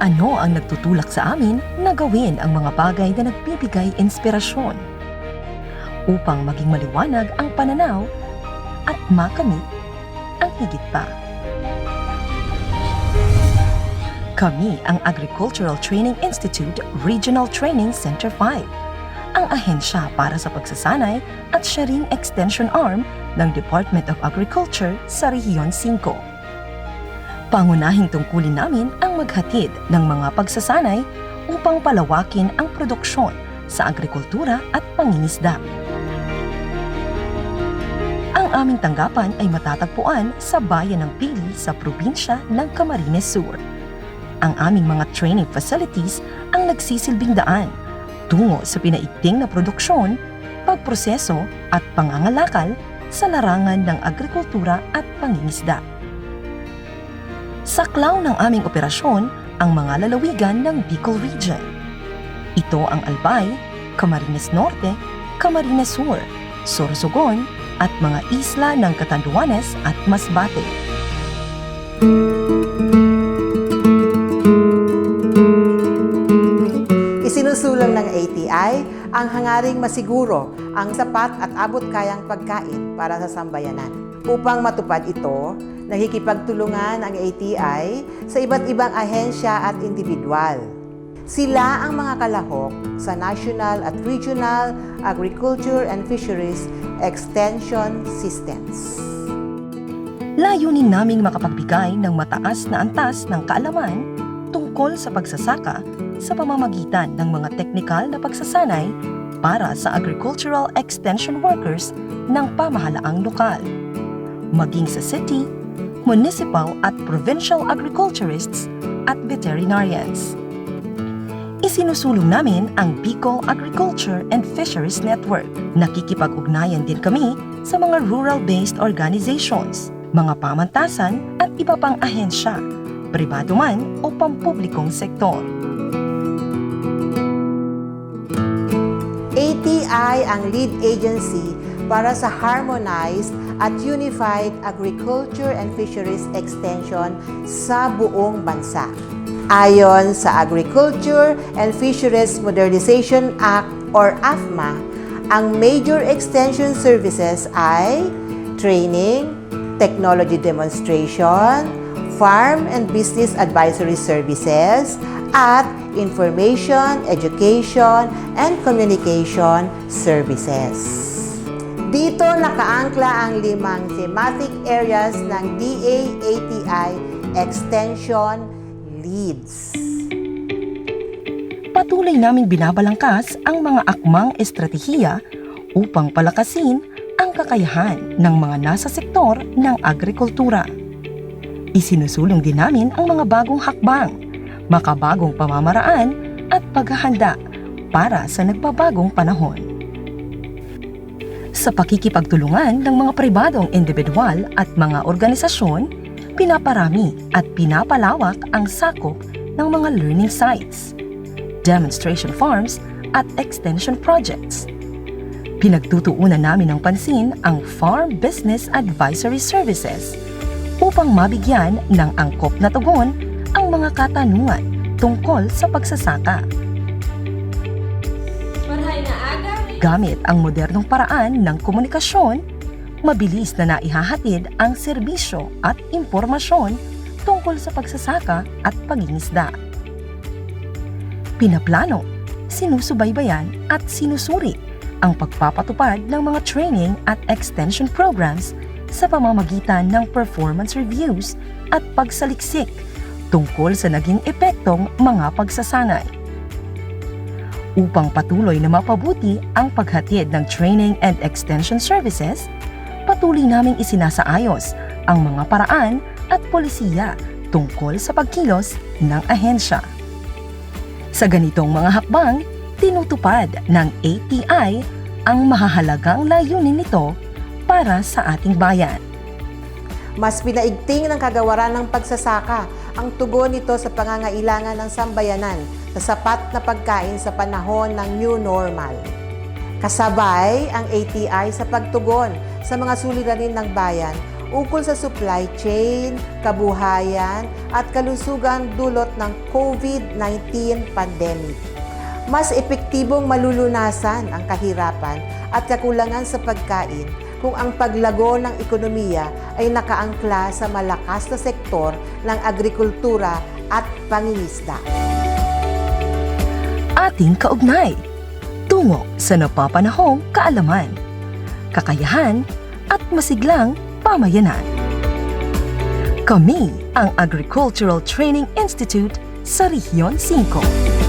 Ano ang nagtutulak sa amin na gawin ang mga bagay na nagbibigay inspirasyon upang maging maliwanag ang pananaw at makamit ang higit pa. Kami ang Agricultural Training Institute Regional Training Center 5, ang ahensya para sa pagsasanay at siya ring extension arm ng Department of Agriculture sa Rehiyon 5. Pangunahing tungkulin namin ang maghatid ng mga pagsasanay upang palawakin ang produksyon sa agrikultura at pangingisda. Ang aming tanggapan ay matatagpuan sa bayan ng Pili sa probinsya ng Camarines Sur. Ang aming mga training facilities ang nagsisilbing daan tungo sa pinaigting na produksyon, pagproseso at pangangalakal sa larangan ng agrikultura at pangingisda. Saklaw ng aming operasyon ang mga lalawigan ng Bicol Region. Ito ang Albay, Camarines Norte, Camarines Sur, Sorsogon at mga isla ng Catanduanes at Masbate. Isinusulong ng ATI ang hangaring masiguro ang sapat at abot-kayang pagkain para sa sambayanan. Upang matupad ito, nakikipagtulungan ang ATI sa iba't ibang ahensya at individual. Sila ang mga kalahok sa National at Regional Agriculture and Fisheries Extension Systems. Layunin naming makapagbigay ng mataas na antas ng kaalaman tungkol sa pagsasaka sa pamamagitan ng mga teknikal na pagsasanay para sa agricultural extension workers ng pamahalaang lokal, maging sa city, municipal at provincial agriculturists at veterinarians. Isinusulong namin ang Bicol Agriculture and Fisheries Network. Nakikipag-ugnayan din kami sa mga rural-based organizations, mga pamantasan at iba pang ahensya, pribado man o pampublikong sektor. ATI ang lead agency para sa harmonized at unified agriculture and fisheries extension sa buong bansa. Ayon sa Agriculture and Fisheries Modernization Act or AFMA, ang major extension services ay training, technology demonstration, farm and business advisory services, at information, education, and communication services. Dito nakaangkla ang 5 thematic areas ng DA-ATI Extension Leads. Patuloy naming binabalangkas ang mga akmang estratehiya upang palakasin ang kakayahan ng mga nasa sektor ng agrikultura. Isinusulong din namin ang mga bagong hakbang, makabagong pamamaraan at paghahanda para sa nagbabagong panahon. Sa pakikipagtulungan ng mga pribadong individual at mga organisasyon, pinaparami at pinapalawak ang sakop ng mga learning sites, demonstration farms at extension projects. Pinagtutuunan namin ng pansin ang Farm Business Advisory Services upang mabigyan ng angkop na tugon ang mga katanungan tungkol sa pagsasaka. Gamit ang modernong paraan ng komunikasyon, mabilis na naihahatid ang serbisyo at impormasyon tungkol sa pagsasaka at pangingisda. Pinaplano, sinusubaybayan at sinusuri ang pagpapatupad ng mga training at extension programs sa pamamagitan ng performance reviews at pagsaliksik tungkol sa naging epektong mga pagsasanay. Upang patuloy na mapabuti ang paghatid ng training and extension services, patuloy naming isinasaayos ang mga paraan at polisiya tungkol sa pagkilos ng ahensya. Sa ganitong mga hakbang, tinutupad ng ATI ang mahahalagang layunin nito para sa ating bayan. Mas pinaigting ng kagawaran ng pagsasaka ang tugon nito sa pangangailangan ng sambayanan sa sapat na pagkain sa panahon ng new normal. Kasabay ang ATI sa pagtugon sa mga suliranin ng bayan ukol sa supply chain, kabuhayan at kalusugan dulot ng COVID-19 pandemic. Mas epektibong malulunasan ang kahirapan at kakulangan sa pagkain kung ang paglago ng ekonomiya ay nakaangkla sa malakas na sektor ng agrikultura at pangingisda. Ating kaugnay, tungo sa napapanahong kaalaman, kakayahan at masiglang pamayanan. Kami ang Agricultural Training Institute sa Rehiyon 5.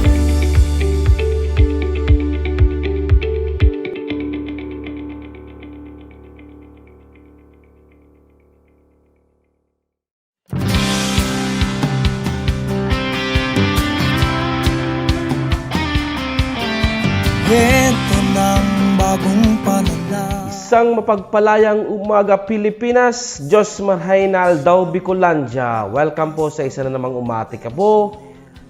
Kwento ng bagong pananaw. Isang mapagpalayang umaga Pilipinas, Diyos Marhainal daw Bicolandia. Welcome po sa isa na namang umati ka po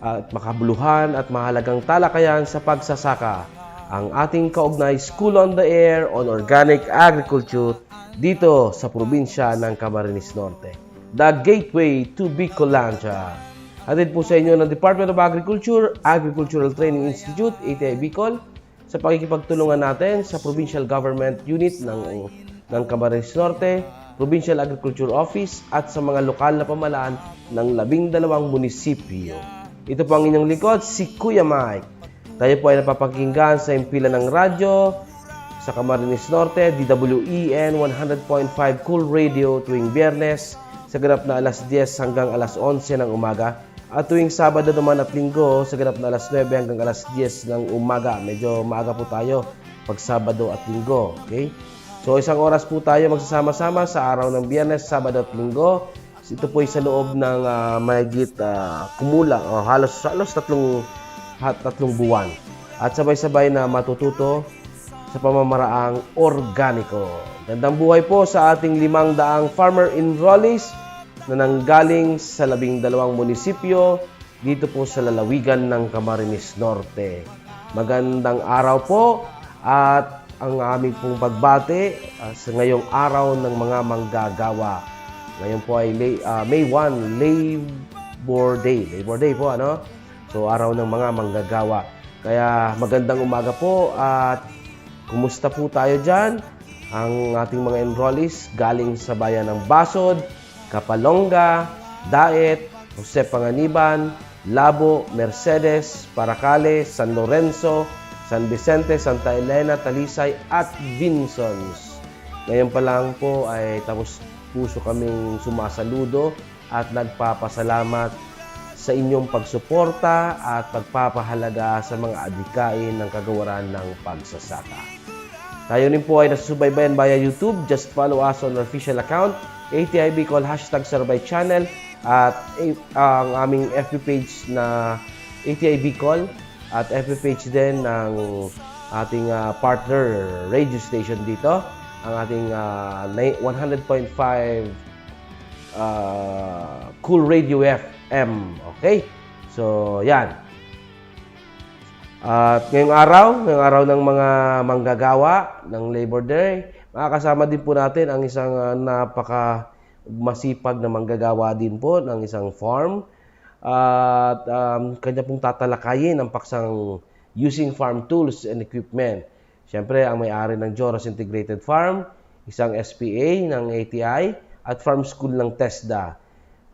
at makabuluhan at mahalagang talakayan sa pagsasaka. Ang ating kaugnay School on the Air on Organic Agriculture dito sa probinsya ng Camarines Norte. The Gateway to Bicolandia. Hatid po sa inyo ng Department of Agriculture, Agricultural Training Institute, ATI Bicol, sa pakikipagtulungan natin sa Provincial Government Unit ng Camarines Norte, Provincial Agriculture Office at sa mga lokal na pamahalaan ng 12 munisipyo. Ito po ang inyong likod, si Kuya Mike. Tayo po ay napapakinggan sa impila ng radyo sa Camarines Norte, DWEN 100.5 Cool Radio tuwing Biyernes sa ganap na alas 10 hanggang alas 11 ng umaga. At tuwing Sabado naman at Linggo, sa ganap na alas 9 hanggang alas 10 ng umaga. Medyo maaga po tayo pag Sabado at Linggo. Okay? So isang oras po tayo magsasama-sama sa araw ng Biyernes, Sabado at Linggo. Ito po ay sa loob ng mahigit kumulang o halos tatlong buwan. At sabay-sabay na matututo sa pamamaraang organiko. Gandang buhay po sa ating 500 farmer enrollees na nanggaling sa 12 munisipyo dito po sa lalawigan ng Camarines Norte. Magandang araw po at ang aming pong pagbati sa ngayong araw ng mga manggagawa. Ngayon po ay May 1, Labor Day. Labor Day po, ano? So, araw ng mga manggagawa. Kaya magandang umaga po at kumusta po tayo dyan? Ang ating mga enrollees galing sa bayan ng Basod, Kapalonga, Daet, Jose Panganiban, Labo, Mercedes, Paracale, San Lorenzo, San Vicente, Santa Elena, Talisay at Vinsons. Ngayon pa lang po ay tapos puso kaming sumasaludo at nagpapasalamat sa inyong pagsuporta at pagpapahalaga sa mga adhikain ng kagawaran ng pagsasaka. Tayo rin po ay nasusubaybayan via YouTube. Just follow us on our official account, ATI Bicol, #Survey Channel, at ang aming FB page na ATI Bicol at FB page din ng ating partner radio station dito, ang ating 100.5 Cool Radio FM. Okay? So, yan. At ngayong araw ng mga manggagawa ng Labor Day, makakasama din po natin ang isang napaka-masipag na manggagawa din po ng isang farm. At kanya pong tatalakayin ang paksang using farm tools and equipment. Siyempre, ang may-ari ng Joros Integrated Farm, isang SPA ng ATI, at farm school ng TESDA.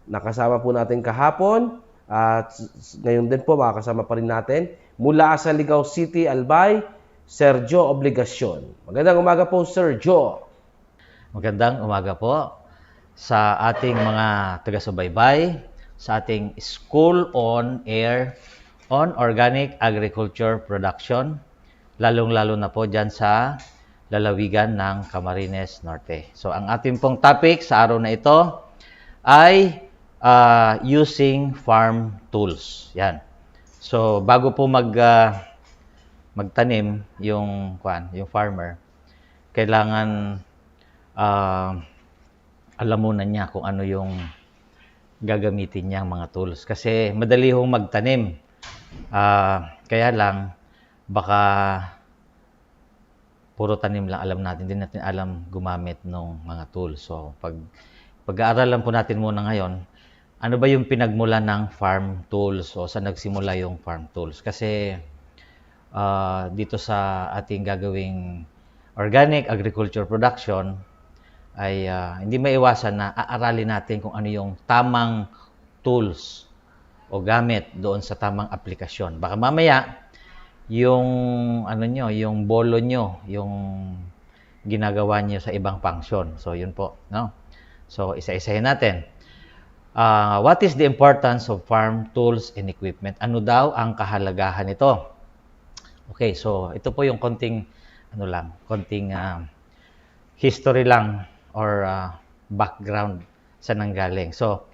Nakasama po natin kahapon at ngayon din po makakasama pa rin natin mula sa Ligao City, Albay, Sergio Obligacion. Magandang umaga po, Sergio. Magandang umaga po sa ating mga taga-subaybay, sa ating School on Air on Organic Agriculture Production, lalong-lalo na po dyan sa lalawigan ng Camarines Norte. So, ang ating pong topic sa araw na ito ay using farm tools. Yan. So, bago po magtanim yung farmer, kailangan alam muna niya kung ano yung gagamitin niya mga tools. Kasi madali hong magtanim. Kaya lang, baka puro tanim lang alam natin, hindi natin alam gumamit ng mga tools. So, pag-aaralan po natin muna ngayon, ano ba yung pinagmula ng farm tools o saan nagsimula yung farm tools? Kasi dito sa ating gagawing organic agriculture production ay hindi maiwasan na aaralin natin kung ano yung tamang tools o gamit doon sa tamang aplikasyon. Baka mamaya yung yung bolo nyo, yung ginagawa nyo sa ibang function. So yun po, no? So isa-isahin natin. What is the importance of farm tools and equipment? Ano daw ang kahalagahan nito? Okay, so ito po yung konting history lang or background sa nanggaling. So,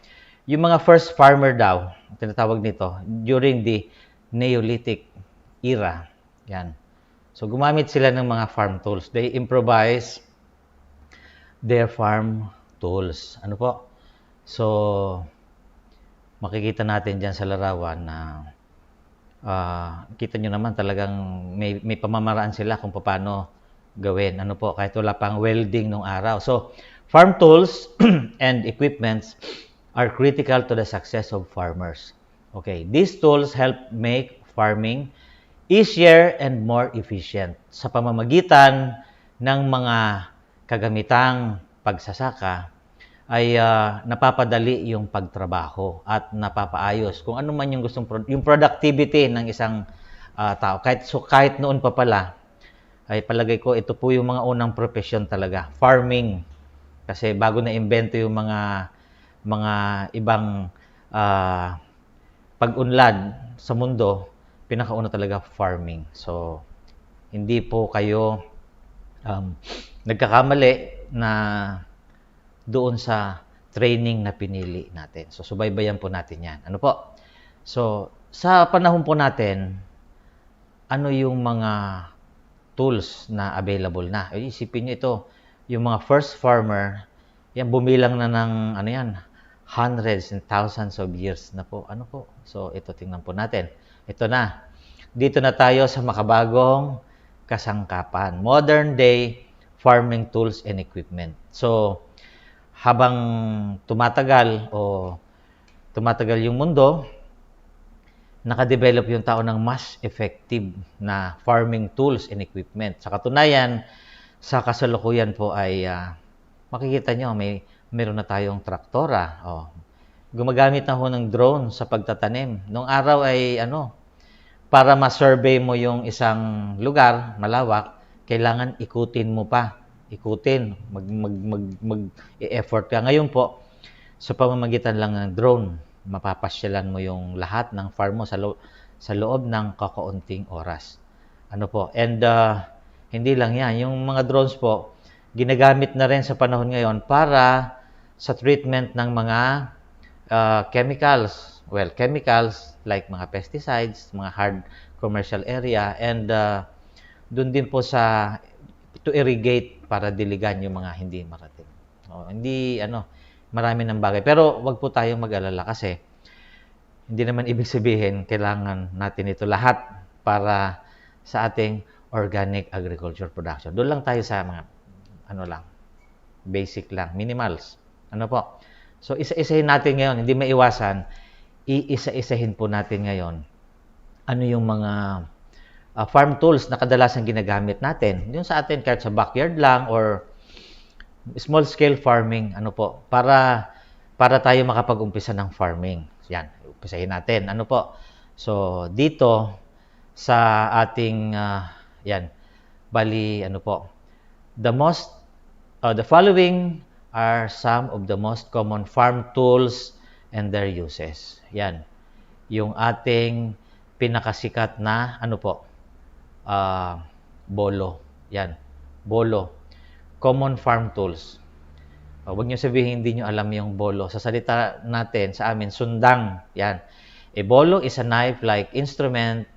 yung mga first farmer daw, tinatawag nito, during the Neolithic era. Yan. So, gumamit sila ng mga farm tools. They improvise their farm tools. Ano po? So, makikita natin dyan sa larawan na kita nyo naman talagang may pamamaraan sila kung paano gawin. Ano po? Kahit wala pang welding nung araw. So, farm tools and equipments are critical to the success of farmers. Okay, these tools help make farming easier and more efficient sa pamamagitan ng mga kagamitang pagsasaka ay napapadali yung pagtrabaho at napapaayos kung ano man yung yung productivity ng isang tao. Kahit noon pa pala ay palagay ko ito po yung mga unang profesyon talaga, farming. Kasi bago na imbento yung mga ibang pag-unlad sa mundo, pinakauna talaga farming. So, hindi po kayo nagkakamali na doon sa training na pinili natin. So, subaybayan po natin yan. Ano po? So, sa panahon po natin, ano yung mga tools na available na? Isipin nyo ito, yung mga first farmer, yan bumilang na ng hundreds and thousands of years na po. Ano po? So, ito tingnan po natin. Ito na. Dito na tayo sa makabagong kasangkapan. Modern day farming tools and equipment. So, habang tumatagal yung mundo, nakadevelop yung tao ng mas effective na farming tools and equipment. Sa katunayan, sa kasalukuyan po ay makikita nyo, meron na tayong traktora. Gumagamit na ho ng drone sa pagtatanim. Noong araw ay para ma-survey mo yung isang lugar, malawak, kailangan ikutin mo pa. Mag-effort ka. Ngayon po, sa pamamagitan lang ng drone, mapapasyalan mo yung lahat ng farm mo sa loob ng kakaunting oras. Ano po? And hindi lang yan. Yung mga drones po, ginagamit na rin sa panahon ngayon para sa treatment ng mga chemicals. Well, chemicals like mga pesticides, mga hard commercial area, and doon din po to irrigate para diligan yung mga hindi marating. Marami ng bagay. Pero wag po tayong mag-alala kasi hindi naman ibig sabihin kailangan natin ito lahat para sa ating organic agriculture production. Doon lang tayo sa mga basic lang, minimals. Ano po? So isa-isahin natin ngayon, hindi maiwasan, iisa-isahin po natin ngayon ano yung mga farm tools na kadalasan ginagamit natin. Yung sa atin kahit sa backyard lang or small scale farming, para tayo makapag-umpisa ng farming. Yan, umpisahin natin. So dito sa ating the following are some of the most common farm tools and their uses. Yan. Yung ating pinakasikat na bolo. Yan. Bolo. Common farm tools. Huwag nyo sabihin hindi nyo alam yung bolo. Sa salita natin, sa amin, sundang. Yan. A bolo is a knife-like instrument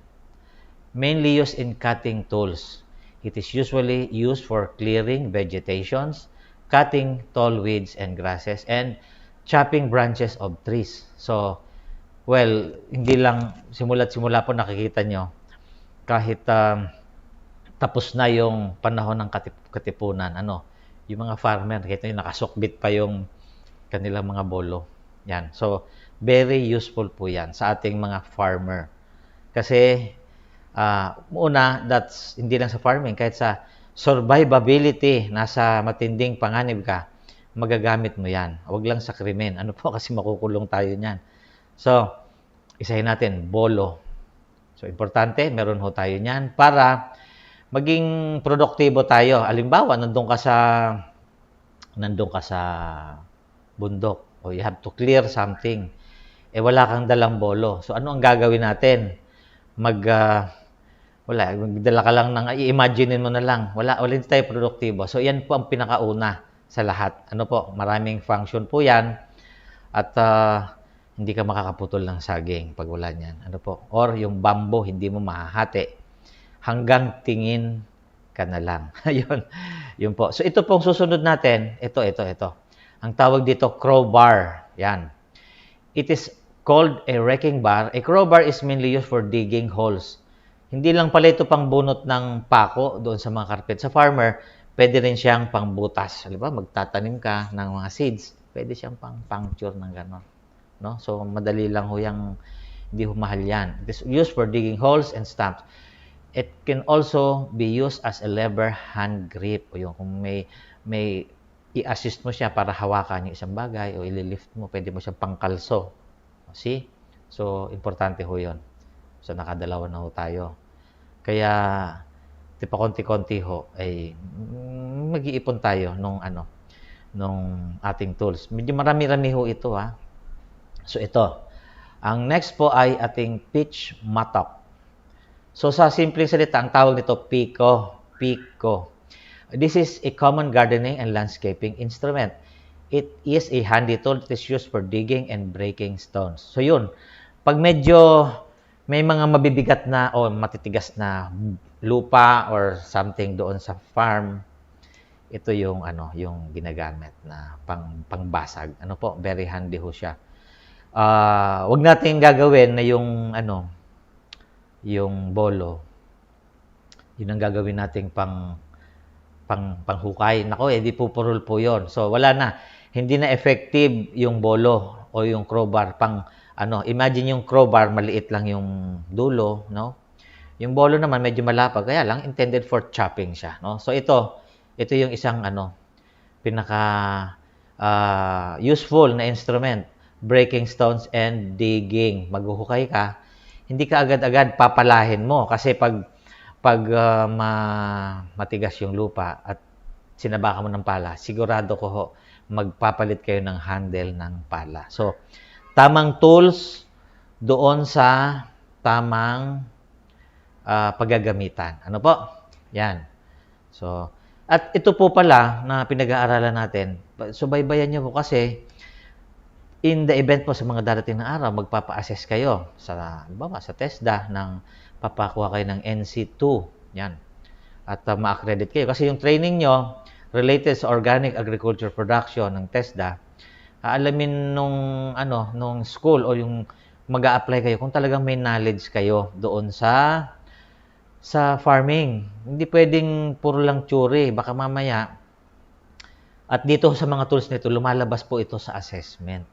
mainly used in cutting tools. It is usually used for clearing vegetations, cutting tall weeds and grasses, and chopping branches of trees. So, hindi lang simula't simula po nakikita nyo, kahit tapos na yung panahon ng katipunan. Yung mga farmer, kita yung nakasukbit pa yung kanilang mga bolo. Yan. So, very useful po yan sa ating mga farmer. Kasi, una, that's hindi lang sa farming, kahit sa survivability, nasa matinding panganib ka, magagamit mo yan. Huwag lang sa krimen. Kasi makukulong tayo niyan. So, isahin natin, bolo. So, importante, meron ho tayo niyan para maging produktibo tayo. Halimbawa, nandun ka sa bundok o you have to clear something. Wala kang dalang bolo. So, ano ang gagawin natin? Magdala ka lang i-imaginein mo na lang. Wala hindi tayo produktibo. So, yan po ang pinakauna sa lahat. Maraming function po yan. At hindi ka makakaputol ng saging pag wala niyan. Or yung bamboo, hindi mo mahahati. Hanggang tingin ka na lang. Yun po. So, ito pong susunod natin. Ito. Ang tawag dito, crowbar. Yan. It is called a wrecking bar. A crowbar is mainly used for digging holes. Hindi lang pala ito pang bunot ng pako doon sa mga carpet. Sa farmer, pwede rin siyang pangbutas. Halimbawa, magtatanim ka ng mga seeds. Pwede siyang pang puncture ng gano'n. No? So, madali lang ho yung hindi ho mahal yan. It is used for digging holes and stumps. It can also be used as a lever hand grip. O yung kung may i-assist mo siya para hawakan yung isang bagay o ililift mo, pwede mo siyang pangkalso. See? So, importante ho yun. So, nakadalawa na ho tayo. Kaya, konti-konti ho, ay mag-iipon tayo nung ating tools. Medyo marami-rami ho ito, ha. So, ito. Ang next po ay ating pitch mattock. So, sa simpleng salita, ang tawag nito, Pico. This is a common gardening and landscaping instrument. It is a handy tool that is used for digging and breaking stones. So, yun. Pag medyo may mga mabibigat na o matitigas na lupa or something doon sa farm, ito yung yung ginagamit na pangbasag. Very handy ho siya. Wag nating gagawin na yung bolo. Yun ang gagawin nating panghukay. Di pupurol po 'yon. So wala na. Hindi na effective yung bolo o yung crowbar imagine yung crowbar maliit lang yung dulo, no? Yung bolo naman medyo malapad, kaya lang intended for chopping siya, no? So ito yung isang pinaka useful na instrument, breaking stones and digging. Maghuhukay ka, hindi ka agad-agad papalahin mo kasi pag matigas yung lupa at sinabakan mo ng pala, sigurado ko ho, magpapalit kayo ng handle ng pala. So, tamang tools doon sa tamang paggagamitan. Yan. So, at ito po pala na pinag-aaralan natin, subaybayan nyo po kasi in the event po sa mga darating na araw, magpapa-assess kayo sa TESDA papakuha kayo ng NC2. Yan. At ma-accredit kayo. Kasi yung training nyo related sa organic agriculture production ng TESDA, alamin nung school o yung mag-a-apply kayo kung talagang may knowledge kayo doon sa farming. Hindi pwedeng puro lang theory. Baka mamaya, at dito sa mga tools nito, lumalabas po ito sa assessment.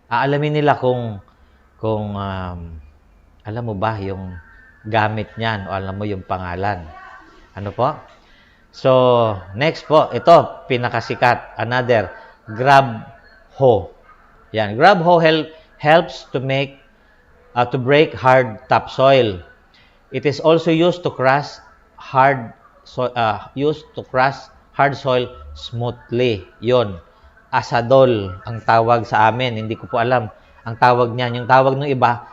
Aalamin nila kung alam mo ba yung gamit niyan o alam mo yung pangalan. So, next po, ito, pinakasikat. Another, grab hoe. Yan, grab hoe helps to break hard topsoil. It is also used to crush hard soil smoothly. Yon, asadol ang tawag sa amin. Hindi ko po alam ang tawag niyan. Yung tawag ng iba,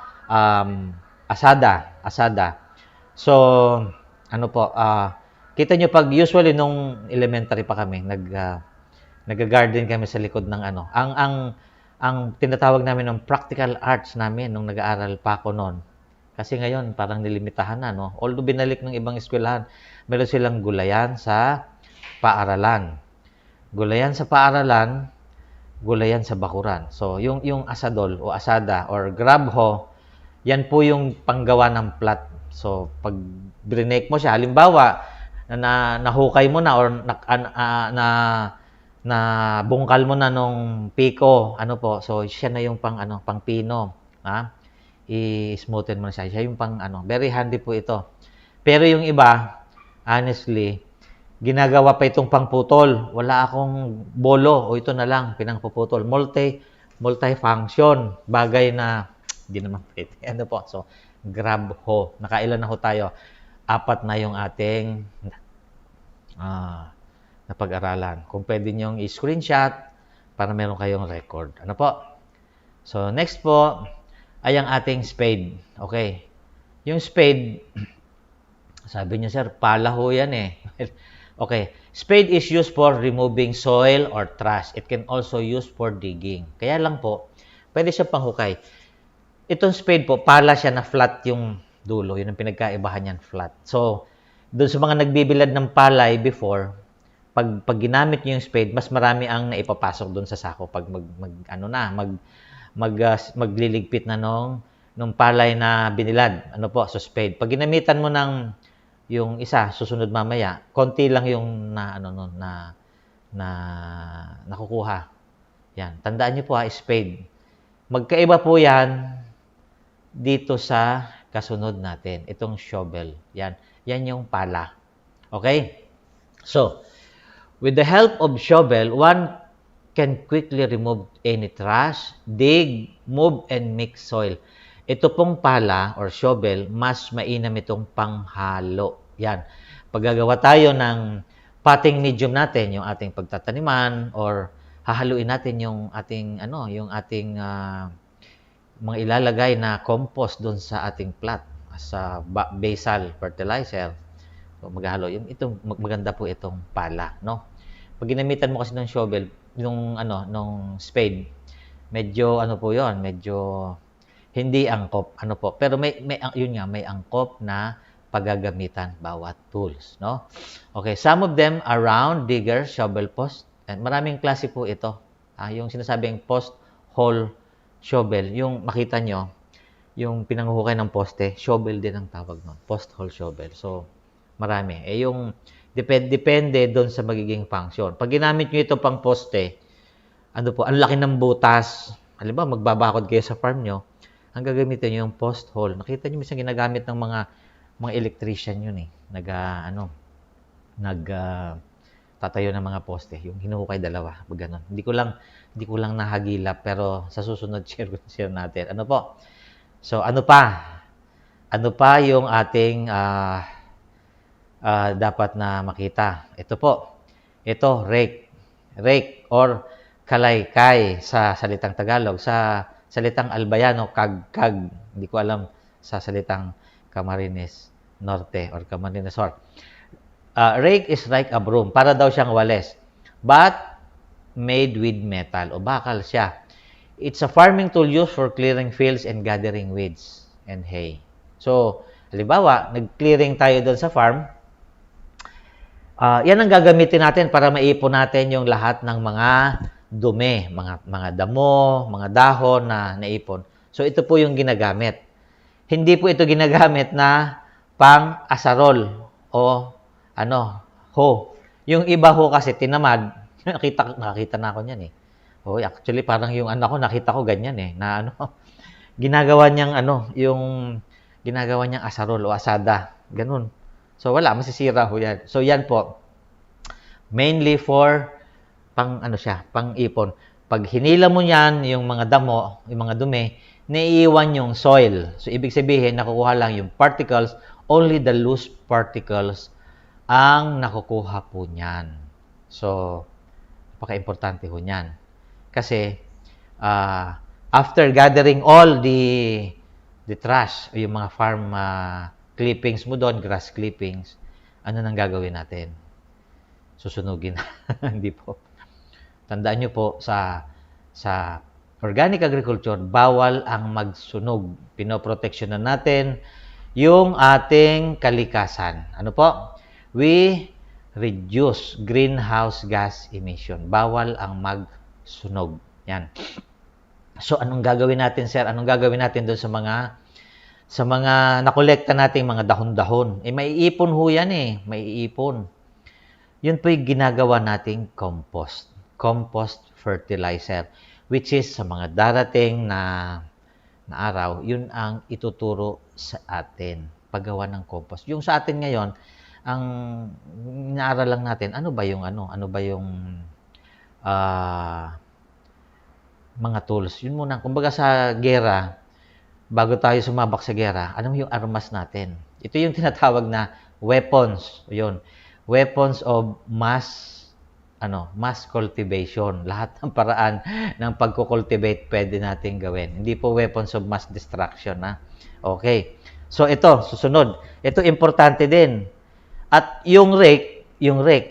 asada. So, kita nyo pag usually nung elementary pa kami, nag-garden kami sa likod ng ang tinatawag namin ng practical arts namin nung nag-aaral pa ako noon. Kasi ngayon, parang nilimitahan na, no? Although binalik ng ibang eskwelahan, meron silang gulayan sa paaralan. Gulayan sa paaralan, gulayan sa bakuran. So, yung asadol o asada or grab hoe, yan po yung panggawa ng plat. So, pag brinake mo siya, halimbawa, nahukay mo na or na bungkal mo na nung piko, ano po, so siya na yung pang pino, ha? I-smoothen mo na siya. Siya yung very handy po ito. Pero yung iba, honestly, ginagawa pa itong pangputol. Wala akong bolo, o ito na lang, pinangpuputol. Multi-function, bagay na, hindi naman pwede. Ano po, so, grab ho. Nakailan na ho tayo? 4 na yung ating napag-aralan. Kung pwede nyong i-screenshot para meron kayong record. Ano po? So, next po ay ang ating spade. Okay. Yung spade, sabi niya, sir, pala ho yan eh. Okay. Spade is used for removing soil or trash. It can also used for digging. Kaya lang po, pwede siya panghukay. Itong spade po, pala siya na flat yung dulo. Yun ang pinagkaibahan yan, flat. So, doon sa mga nagbibilad ng palay before, pag ginamit niyo yung spade, mas marami ang naipapasok doon sa sako pag magliligpit na nung palay na binilad. Ano po, so spade. Pag ginamitan mo ng yung isa, susunod mamaya, konti lang yung nakukuha. Yan. Tandaan niyo po spade. Magkaiba po yan dito sa kasunod natin. Itong shovel. Yan. Yan yung pala. Okay? So, with the help of shovel, one can quickly remove any trash, dig, move, and mix soil. Ito pong pala or shovel, mas mainam itong panghalo. Yan. Paggagawa tayo ng potting medium natin, yung ating pagtataniman, or hahaluin natin yung ating mga ilalagay na compost doon sa ating plot, sa basal fertilizer. So, maghalo. Ito maganda po itong pala, no? Pag ginamitan mo kasi ng shovel, nung spade, medyo po 'yon, medyo hindi angkop, po. Pero may angkop na paggagamitan bawat tools, no? Okay, some of them are round, digger, shovel post. And maraming klase po ito. Yung sinasabing post hole shovel, yung makita nyo, yung pinanghuhukay ng poste, shovel din ang tawag nun. Post hole shovel. So, marami. Yung depende doon sa magiging function. Pag ginamit nyo ito pang poste, ang laki ng butas. Halimbawa, magbabakod kayo sa farm nyo, ang gagamitin nyo yung post hole. Nakita nyo, minsan ginagamit ng mga electrician yun eh. Tatayo ng mga poste. Yung hinuhukay dalawa. Ganun. Hindi ko lang nahagilap, pero sa susunod share natin. Ano po? So, ano pa? Ano pa yung ating dapat na makita? Ito po. Ito, rake. Rake or kalaykay sa salitang Tagalog. Sa salitang Albayano, kag-kag. Hindi ko alam sa salitang Camarines Norte or Camarines Sur. Rake is like a broom. Para daw siyang wales. But made with metal. O bakal siya. It's a farming tool used for clearing fields and gathering weeds and hay. So, halimbawa, nag-clearing tayo doon sa farm. Yan ang gagamitin natin para maipon natin yung lahat ng mga dumi, mga damo, mga dahon na naipon. So, ito po yung ginagamit. Hindi po ito ginagamit na pang-asarol o ho. Yung iba ho kasi tinamad. Nakakita na ako niyan eh. Oh, actually parang yung anak ko nakita ko ganyan eh na ginagawa niyang ginagawa niyang asarol o asada, ganun. So wala, masisira ho yan. So yan po. Mainly for pang-ipon. Pag hinila mo yan, yung mga damo, yung mga dumi, naiiwan yung soil. So ibig sabihin nakukuha lang yung particles, only the loose particles ang nakukuha po niyan. So napaka-importante ho niyan. Kasi after gathering all the trash, yung mga farm clippings mo doon, grass clippings, ano nang gagawin natin? Susunugin. Hindi po. Tandaan nyo po, sa organic agriculture, bawal ang magsunog. Pinoproteksyonan natin yung ating kalikasan. Ano po? We reduce greenhouse gas emission. Bawal ang magsunog. Yan. So, anong gagawin natin, sir? Anong gagawin natin doon sa mga sa mga nakolekta nating mga dahon-dahon. Maiipon ho yan maiipon. Yun po yung ginagawa nating compost. Compost fertilizer. Which is sa mga darating na araw, yun ang ituturo sa atin. Paggawa ng compost. Yung sa atin ngayon, ang inaaral lang natin, ano ba yung mga tools. Yun muna. Kumbaga sa gera, bago tayo sumabak sa gera, ano yung armas natin? Ito yung tinatawag na weapons. Yun. Weapons of mass cultivation. Lahat ng paraan ng pagko-cultivate pwede natin gawin. Hindi po weapons of mass destruction, ha? Okay. So ito, susunod. Ito importante din. At yung rake,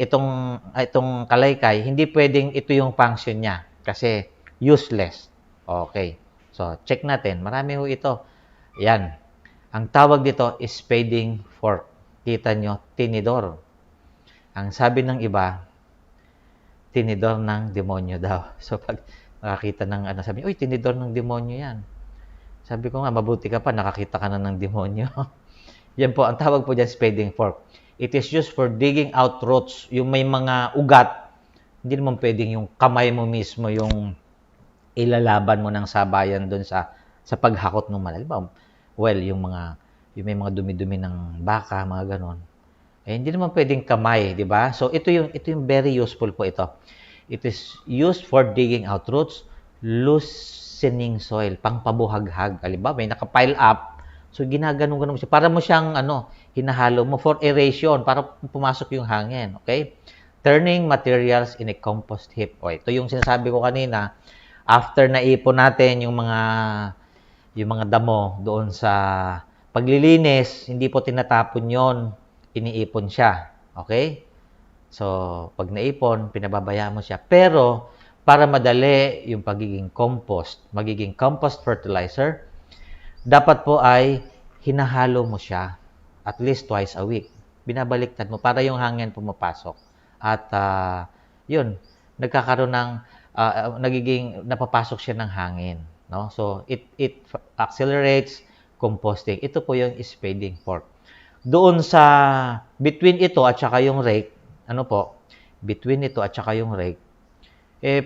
itong kalaykay, hindi pwedeng ito yung function niya kasi useless. Okay. So, check natin. Marami ho ito. Yan. Ang tawag dito is spading fork. Kita nyo, tinidor. Ang sabi ng iba, tinidor ng demonyo daw. So, pag nakakita ng sabi niyo, uy, tinidor ng demonyo yan. Sabi ko nga, mabuti ka pa, nakakita ka na ng demonyo. Yan po, ang tawag po dyan, spading fork. It is used for digging out roots. Yung may mga ugat, hindi naman pwedeng yung kamay mo mismo yung ilalaban mo ng sabayan doon sa paghakot ng malalim. Well, yung may mga dumi-dumi ng baka, mga ganon. Hindi naman pwedeng kamay, di ba? So ito yung very useful po ito. It is used for digging out roots, loosening soil, pangpabuhaghag. Halimbawa, may nakapile up, so ginaganon-ganon mo siya. Para mo siyang hinahalo mo for aeration, para pumasok yung hangin, okay? Turning materials in a compost heap. O, ito yung sinasabi ko kanina. After naipon natin yung mga damo doon sa paglilinis, hindi po tinatapon yon, iniipon siya. Okay? So, pag naipon, pinababayaan mo siya. Pero, para madali yung magiging compost fertilizer, dapat po ay hinahalo mo siya at least twice a week. Binabaliktad mo para yung hangin pumapasok. At, yun, nagkakaroon ng napapasok siya ng hangin, no? So it accelerates composting. Ito po yung spading fork. Doon sa between ito at saka yung rake,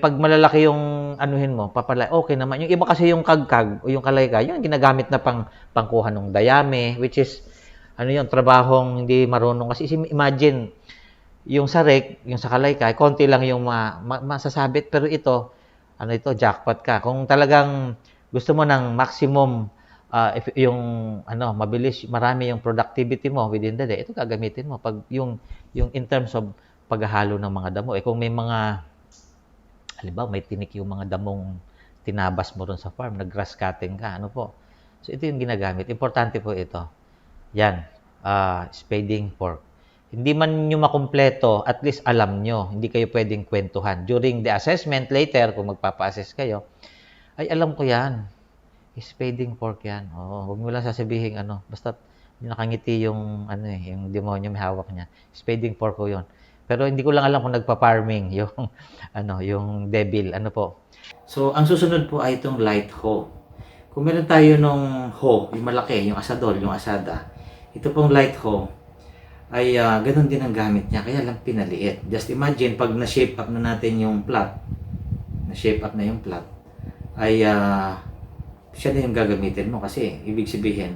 pag malalaki yung anuhin mo, okay naman. Yung iba kasi yung kagkag o yung kalaykay, yung ginagamit na pangkuha ng dayami, which is trabahong hindi marunong. Kasi imagine, yung sa rake, yung sa kalaykay, konti lang yung masasabit. Pero ito, jackpot ka. Kung talagang gusto mo ng maximum, mabilis, marami yung productivity mo within the day, ito gagamitin mo. Pag yung in terms of paghahalo ng mga damo. Kung may mga, halimbawa, may tinik yung mga damong tinabas mo ron sa farm, nag-grass cutting ka, So, ito yung ginagamit. Importante po ito. Yan, spading fork. Hindi man nyo makumpleto, at least alam nyo. Hindi kayo pwedeng kwentuhan. During the assessment later, kung magpapa-assess kayo, ay alam ko yan. Spading fork yan. Huwag mo lang sasabihin, basta nakangiti yung, yung demonyo may hawak niya. Spading fork ko yun. Pero hindi ko lang alam kung nagpa-farming yung devil. So, ang susunod po ay itong light hoe. Kung meron tayo nung hoe, yung malaki, yung asadol, yung asada, ito pong light hoe, ay ganun din ang gamit niya, kaya lang pinaliit. Just imagine, pag na-shape up na natin yung plot, ay siya na yung gagamitin mo kasi ibig sabihin,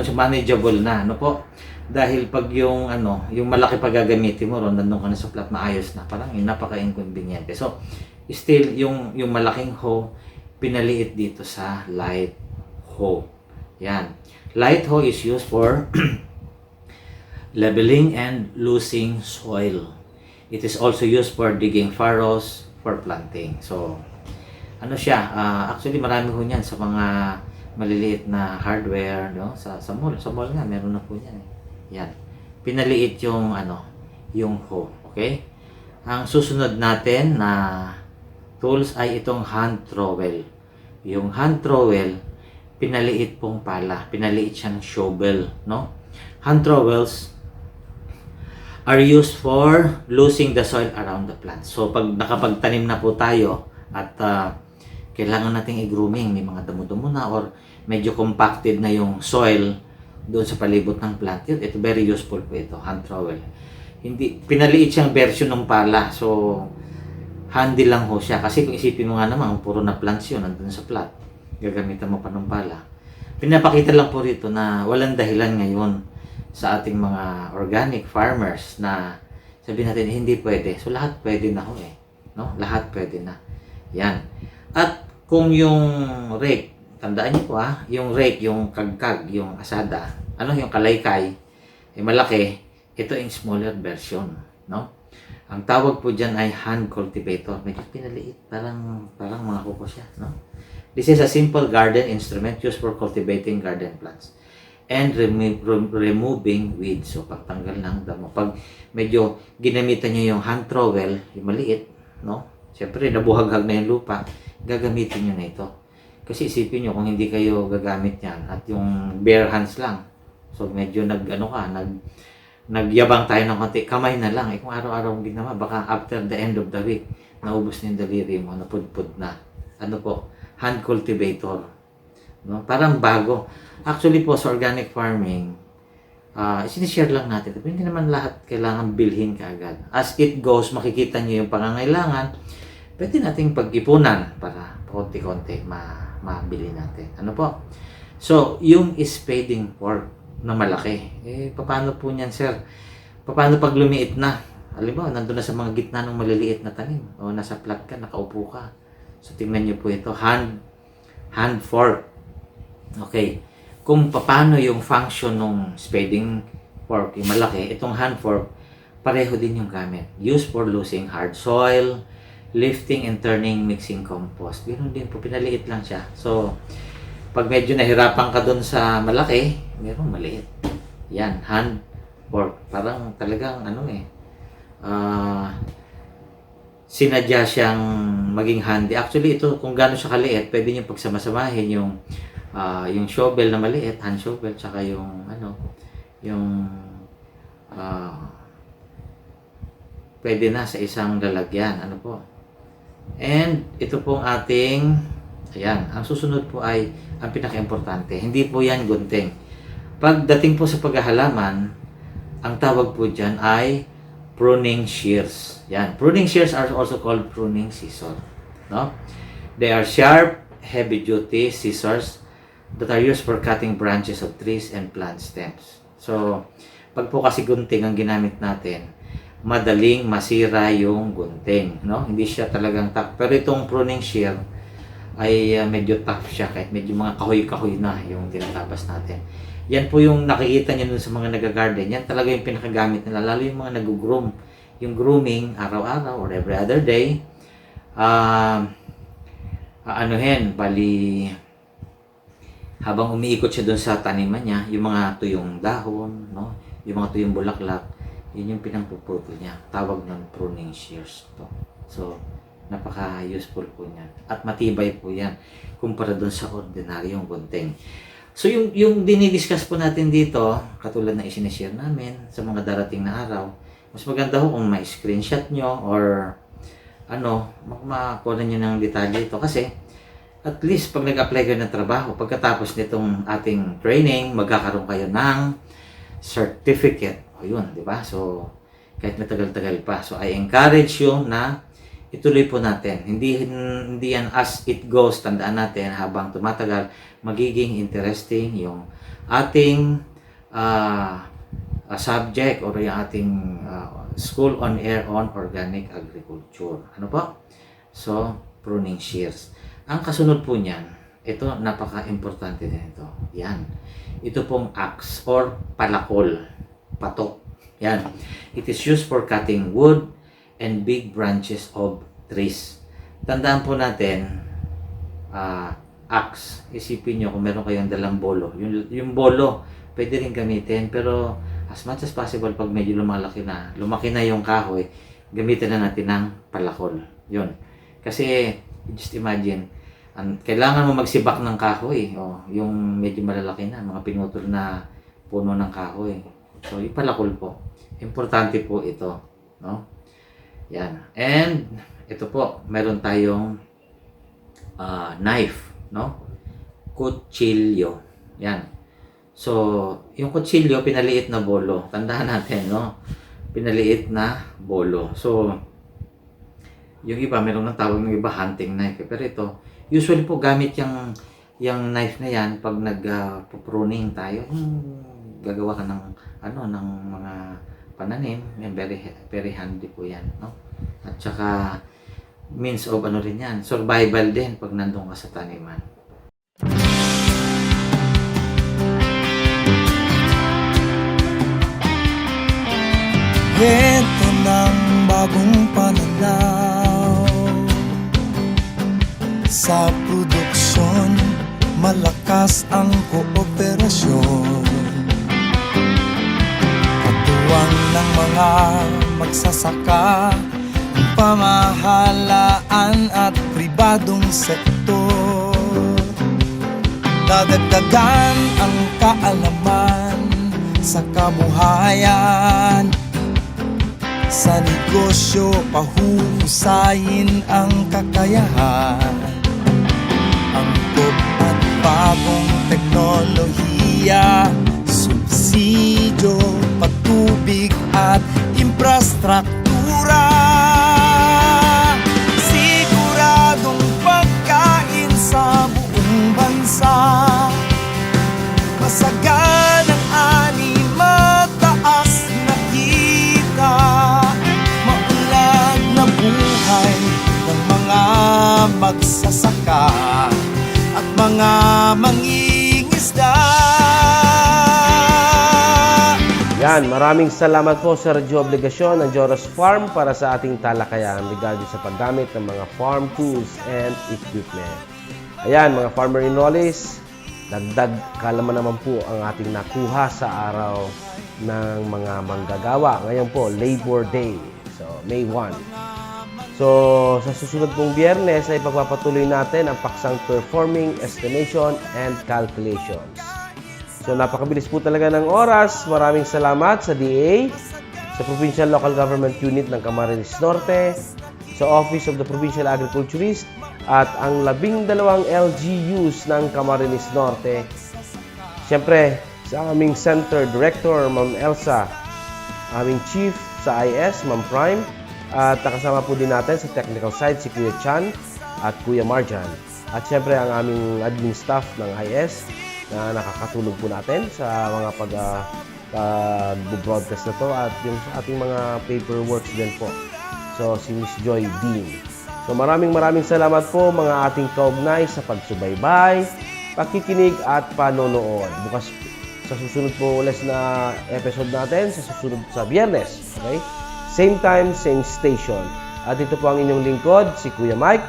manageable na, Dahil pag yung malaki pag gagamitin mo ron, nandun ka na sa plot, maayos na, parang napaka-inconveniente. So, still, yung malaking hoe, pinaliit dito sa light hoe. Yan. Light hoe is used for leveling and loosing soil. It is also used for digging furrows for planting. So, actually marami ho niyan sa mga maliliit na hardware, sa mall. Sa mall nga, meron na po niyan. Yan. Pinaliit yung, yung hoe. Okay? Ang susunod natin na tools ay itong hand trowel. Yung hand trowel, pinaliit pong pala. Pinaliit siyang shovel, Hand trowels are used for loosing the soil around the plant. So, pag nakapagtanim na po tayo at kailangan nating i-grooming, may mga damo-damo na or medyo compacted na yung soil doon sa palibot ng plant. Yun, ito very useful po ito, hand trowel. Hindi, pinaliit siyang version ng pala. So, handy lang ho siya. Kasi kung isipin mo nga naman, puro na plants yun, nandun sa plat. Gagamitan mo pa ng pala. Pinapakita lang po rito na walang dahilan ngayon sa ating mga organic farmers na sabihin natin, hindi pwede. So, lahat pwede na ho eh. No? Lahat pwede na. Yan. At kung yung rake, tandaan niyo po yung rake, yung kagkag, yung asada, yung kalaykay, malaki, ito yung smaller version. No? Ang tawag po dyan ay hand cultivator. Medyo pinaliit, parang mga kuko siya. No? This is a simple garden instrument used for cultivating garden plants and removing weeds. So, pagtanggal ng damo. Pag medyo ginamitan nyo yung hand trowel, yung maliit, no? Siyempre, nabuhaghag na yung lupa, gagamitin nyo na ito. Kasi isipin nyo, kung hindi kayo gagamit yan at yung bare hands lang, so medyo nagyabang tayo ng konti, kamay na lang. Kung araw-araw mong ginawa, baka after the end of the week, naubos na yung daliri mo, napudpud na. Hand cultivator. No? Parang bago. Actually po, sa organic farming, sinishare lang natin. Pero hindi naman lahat kailangan bilhin kaagad. As it goes, makikita nyo yung pangangailangan, pwede nating pag-ipunan para konti-konti mabili natin. So, yung spading fork na malaki. Paano po niyan, sir? Paano pag lumiit na? Halimbawa, nandun na sa mga gitna ng maliliit na tanim. O nasa plat ka, nakaupo ka. So, tingnan nyo po ito. Hand fork. Okay. Kung paano yung function ng spading fork, yung malaki, itong hand fork, pareho din yung gamit. Used for loosing hard soil, lifting and turning, mixing compost. Ganoon din po, pinaliit lang siya. So, pag medyo nahirapan ka doon sa malaki, merong maliit. Yan, hand fork. Parang talagang sinadya siyang maging handy. Actually, ito kung gaano siya kaliit, pwede niyo pagsamasamahin yung shovel na maliit, hand shovel, tsaka pwede na sa isang lalagyan. And ito pong ating, ang susunod po ay ang pinaka-importante. Hindi po yan gunting. Pagdating po sa paghahalaman, ang tawag po dyan ay pruning shears. Yan. Pruning shears are also called pruning scissors. No? They are sharp, heavy-duty scissors that are used for cutting branches of trees and plant stems. So, pag po kasi gunting ang ginamit natin, madaling masira yung gunting. No? Hindi siya talagang tough. Pero itong pruning shear ay medyo tough siya kahit medyo mga kahoy-kahoy na yung tinatabas natin. Yan po yung nakikita nyo dun sa mga nag-garden. Yan talaga yung pinakagamit nila. Lalo yung mga nag-groom. Yung grooming, araw-araw or every other day. Bali, habang umiikot siya dun sa taniman niya, yung mga tuyong dahon, no? Yung mga tuyong bulaklak, yun yung pinangpuputol niya. Tawag ng pruning shears to. So, napaka-useful po niyan. At matibay po yan kumpara dun sa ordinaryong gunting. So, yung dinidiscuss po natin dito, katulad na isinishare namin sa mga darating na araw, mas maganda ho kung ma-screenshot nyo or makuha nyo ng detalye ito. Kasi, at least pag nag-apply kayo ng trabaho, pagkatapos nitong ating training, magkakaroon kayo ng certificate. O yun, di ba? So, kahit matagal-tagal pa. So, I encourage you na ituloy po natin. Hindi yan as it goes, tandaan natin habang tumatagal, magiging interesting yung ating subject or yung ating school on air on organic agriculture. Ano po? So, pruning shears. Ang kasunod po niyan, ito napaka-importante din ito. Yan. Ito pong axe or palakol. Patok. Yan. It is used for cutting wood and big branches of trees. Tandaan po natin, axe. Isipin nyo kung meron kayong dalang bolo. Yung bolo, pwede rin gamitin. Pero as much as possible, pag medyo lumaki na yung kahoy, gamitin na natin ng palakol. Yun. Kasi, just imagine, kailangan mo magsibak ng kahoy. Yung medyo malalaki na, mga pinutol na puno ng kahoy. So, yung palakol po. Importante po ito. No? Yan. And, ito po, meron tayong knife, no? Kutsilyo. Yan. So, yung kutsilyo, pinaliit na bolo. Tandaan natin, no? Pinaliit na bolo. So, yung iba, meron ng tawag ng iba, hunting knife. Pero ito, usually po gamit yung knife na yan pag nag-pruning tayo. Gagawa ka ng, ng mga pananim. Yan, very handy po yan, no? At saka, means of rin yan. Survival din pag nandun ka sa taniman. Ito ng bagong pananaw sa produksyon, malakas ang kooperasyon. Katuwang ng mga magsasaka, pamahalaan at pribadong sektor. Dadagdagan ang kaalaman sa kabuhayan. Sa negosyo, pahuhusayin ang kakayahan. Angkop at bagong teknolohiya, subsidyo, patubig at infrastruktura. Siguradong pagkain sa buong bansa. Masaganang ani, mataas na kita. Maunlad na buhay ng mga magsasaka at mga mangingisda. Yan, maraming salamat po sa radyo obligasyon ng Joros Farm para sa ating talakayan regarding sa paggamit ng mga farm tools and equipment. Ayan, mga farmer enrollees, dagdag kaalaman naman po ang ating nakuha sa araw ng mga manggagawa. Ngayon po, Labor Day. So, May 1. So, sa susunod pong Biyernes ay pagpapatuloy natin ang paksang performing estimation and calculations. So, napakabilis po talaga ng oras. Maraming salamat sa DA, sa Provincial Local Government Unit ng Camarines Norte, sa Office of the Provincial Agriculturist, at ang 12 LGUs ng Camarines Norte. Siyempre, sa aming Center Director, Ma'am Elsa, aming Chief sa IS, Ma'am Prime, at nakasama po din natin sa technical side si Kuya Chan at Kuya Marjan. At siyempre, ang aming admin staff ng IS na nakakatulong po natin sa mga pag-broadcast na to at yung sa ating mga paperworks din po. So, si Miss Joy Dean. So, maraming salamat po mga ating kaugnay sa pagsubaybay, pakikinig at panonood. Bukas sa susunod po ulit na episode natin, sa susunod sa Biyernes. Okay? Same time, same station. At ito po ang inyong lingkod, si Kuya Mike,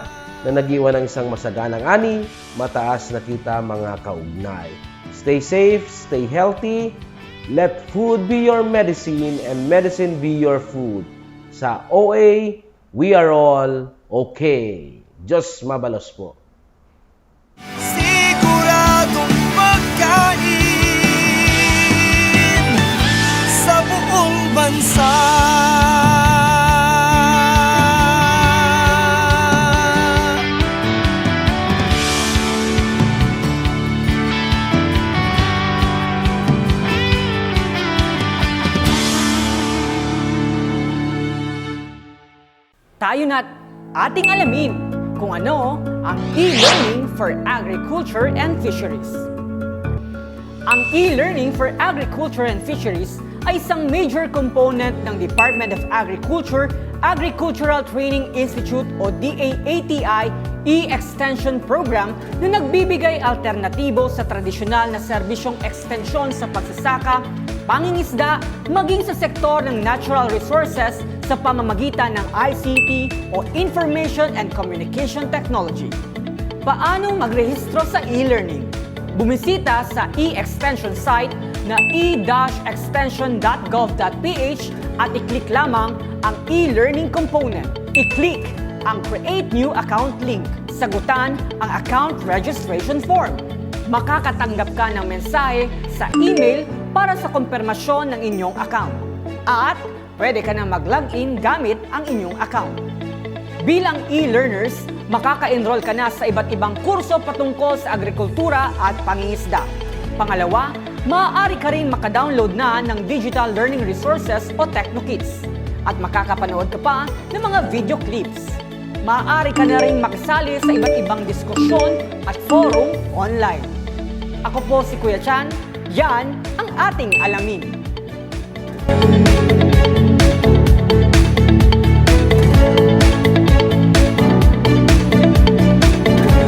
na nag-iwan ng isang masaganang ani, mataas na kita mga kaugnay. Stay safe, stay healthy, let food be your medicine and medicine be your food. Sa OA, we are all okay. Diyos mabalos po. Siguradong pagkain sa buong bansa. Tayo na't ating alamin kung ano ang e-learning for agriculture and fisheries. Ang e-learning for agriculture and fisheries ay isang major component ng Department of Agriculture, Agricultural Training Institute o DAATI e-extension program na nagbibigay alternatibo sa tradisyonal na serbisyong ekstensyon sa pagsasaka, pangingisda, maging sa sektor ng natural resources sa pamamagitan ng ICT o Information and Communication Technology. Paano magrehistro sa e-learning? Bumisita sa e-extension site na e-extension.gov.ph at i-click lamang ang e-learning component. I-click ang Create New Account link. Sagutan ang account registration form. Makakatanggap ka ng mensahe sa email para sa kumpirmasyon ng inyong account. At pwede ka na mag-login gamit ang inyong account. Bilang e-learners, makaka-enroll ka na sa iba't ibang kurso patungkol sa agrikultura at pangingisda. Pangalawa, maaari ka rin makadownload na ng digital learning resources o TechnoKits. At makakapanood ka pa ng mga video clips. Maaari ka na rin makisali sa iba't ibang diskusyon at forum online. Ako po si Kuya Chan, yan ang ating alamin.